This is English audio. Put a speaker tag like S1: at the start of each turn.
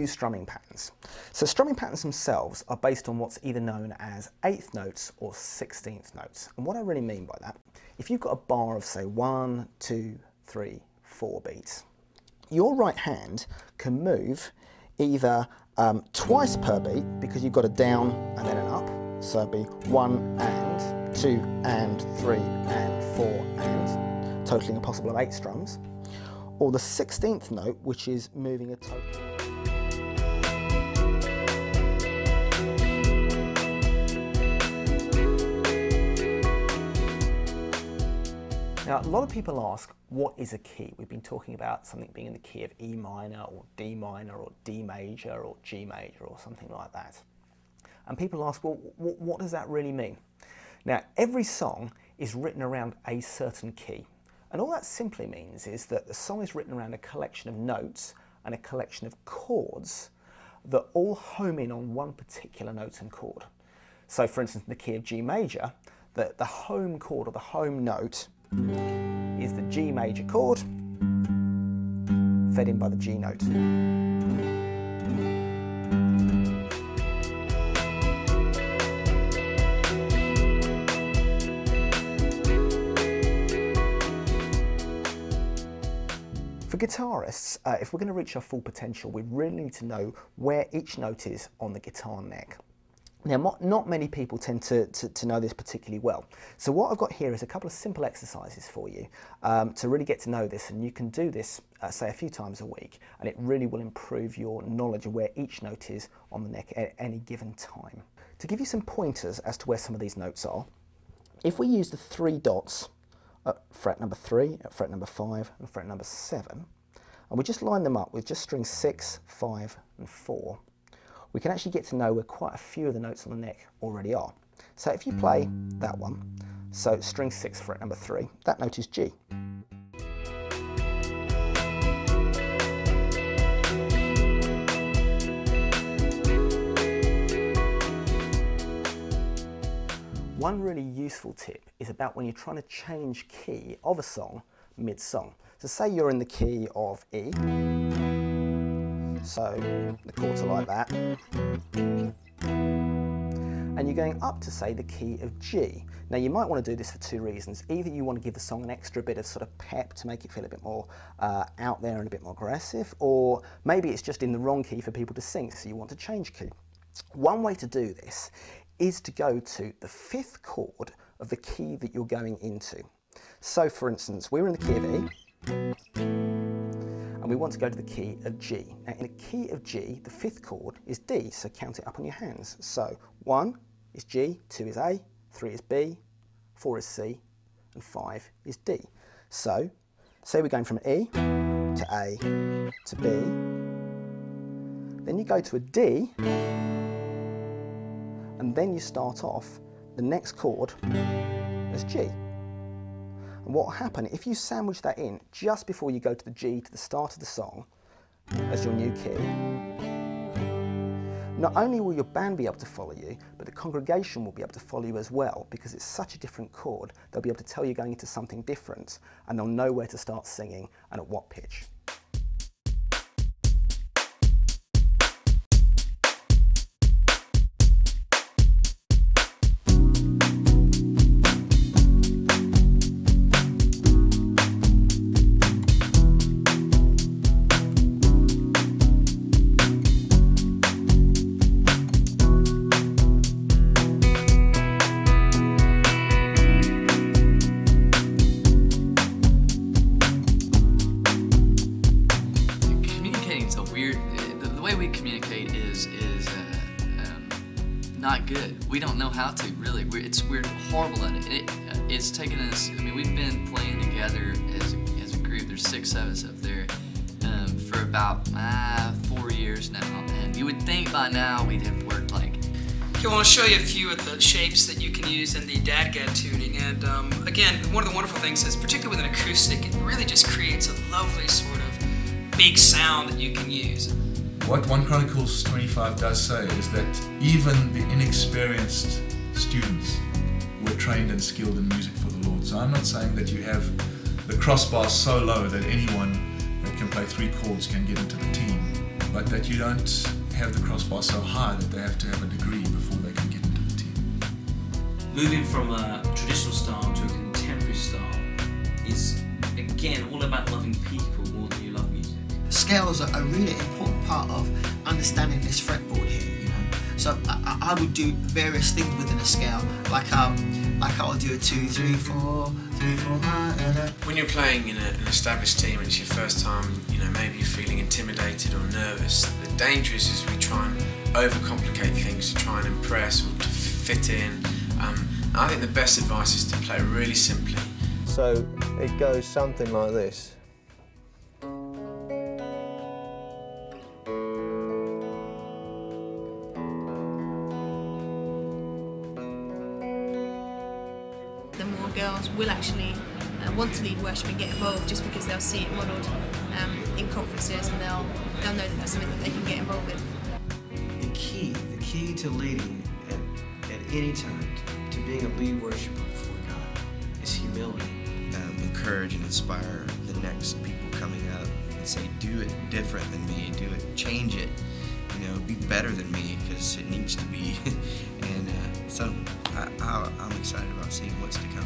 S1: use strumming patterns. So strumming patterns themselves are based on what's either known as eighth notes or 16th notes. And what I really mean by that, if you've got a bar of say 1, 2, 3, 4 beats, your right hand can move either twice per beat, because you've got a down and then an up. So it'd be 1 and, 2 and, 3 and, 4 and, totaling a possible of 8 strums. Or the 16th note, which is moving a total. Now, a lot of people ask, what is a key? We've been talking about something being in the key of E minor, or D minor, or D major, or G major, or something like that. And people ask, well, what does that really mean? Now, every song is written around a certain key. And all that simply means is that the song is written around a collection of notes and a collection of chords that all home in on one particular note and chord. So for instance, in the key of G major, the home chord or the home note is the G major chord fed in by the G note. For guitarists, if we're going to reach our full potential, we really need to know where each note is on the guitar neck. Now, not many people tend to know this particularly well. So what I've got here is a couple of simple exercises for you to really get to know this, and you can do this, say, a few times a week, and it really will improve your knowledge of where each note is on the neck at any given time. To give you some pointers as to where some of these notes are, if we use the 3 dots at fret number 3, at fret number 5, and fret number 7, and we just line them up with just strings 6, 5, and 4, we can actually get to know where quite a few of the notes on the neck already are. So if you play that one, so string 6, fret number 3, that note is G. One really useful tip is about when you're trying to change key of a song mid-song. So say you're in the key of E, so the chords are like that, and you're going up to say the key of G. Now you might want to do this for 2 reasons. Either you want to give the song an extra bit of sort of pep to make it feel a bit more out there and a bit more aggressive, or maybe it's just in the wrong key for people to sing, so you want to change key. One way to do this is to go to the 5th chord of the key that you're going into. So for instance, we're in the key of E, and we want to go to the key of G. Now in a key of G, the 5th chord is D, so count it up on your hands. So 1 is G, 2 is A, 3 is B, 4 is C, and 5 is D. So, say we're going from E to A to B, then you go to a D, and then you start off the next chord as G. And what will happen, if you sandwich that in just before you go to the G to the start of the song as your new key, not only will your band be able to follow you, but the congregation will be able to follow you as well, because it's such a different chord. They'll be able to tell you're going into something different, and they'll know where to start singing and at what pitch.
S2: Not good. We don't know how to, really. We're horrible at it. It's taken us, I mean, we've been playing together as a group. There's 6 of us up there for about 4 years now. And you would think by now we'd have worked like...
S3: Okay, well, I'll show you a few of the shapes that you can use in the DADGAD tuning. And again, one of the wonderful things is, particularly with an acoustic, it really just creates a lovely sort of big sound that you can use.
S4: What 1 Chronicles 25 does say is that even the inexperienced students were trained and skilled in music for the Lord. So I'm not saying that you have the crossbar so low that anyone that can play 3 chords can get into the team. but that you don't have the crossbar so high that they have to have a degree before they can get into the team.
S5: Moving from a traditional style to a contemporary style is, again, all about loving people more than you love music.
S6: Scales are a really important part of understanding this fretboard here, you know. So I would do various things within a scale, like I'll do a 2, 3, 4, 3, 4,
S7: When you're playing in an established team and it's your first time, you know, maybe you're feeling intimidated or nervous, the danger is we try and overcomplicate things to try and impress or to fit in. I think the best advice is to play really simply.
S8: So it goes something like this.
S9: The more girls will actually want to lead worship and get involved, just because they'll see it modelled in conferences, and they'll know that that's something that they can get involved with.
S10: The key to leading at any time, to being a lead worshiper before God, is humility.
S11: Encourage and inspire the next people coming up and say, do it different than me, do it, change it, you know, be better than me, because it needs to be. And so I'm excited about seeing what's to come.